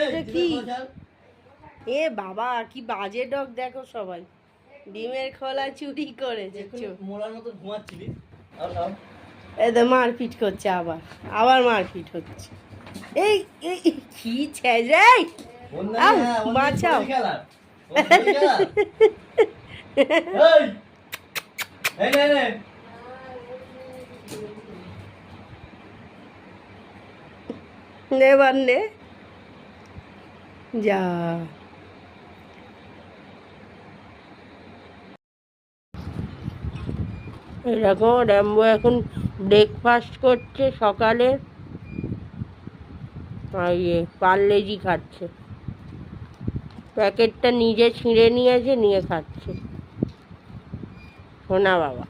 এটা কি? এ বাবা কি বাজে ডগ দেখো সবাই। ডিমের খোলা চুরি করেছে। মোলার মতো ঘুমাচ্ছিলি। এদের মারপিট করছে, আবার মারপিট হচ্ছে। এই এই কি ছেড়াই বাঁচাও। নেবার নে যা। এরকম র্যাম্বো এখন ব্রেকফাস্ট করছে সকালে, আর পার্লেজি খাচ্ছে। প্যাকেটটা নিজে ছিঁড়ে নিয়েছে, নিয়ে খাচ্ছে সোনা বাবা।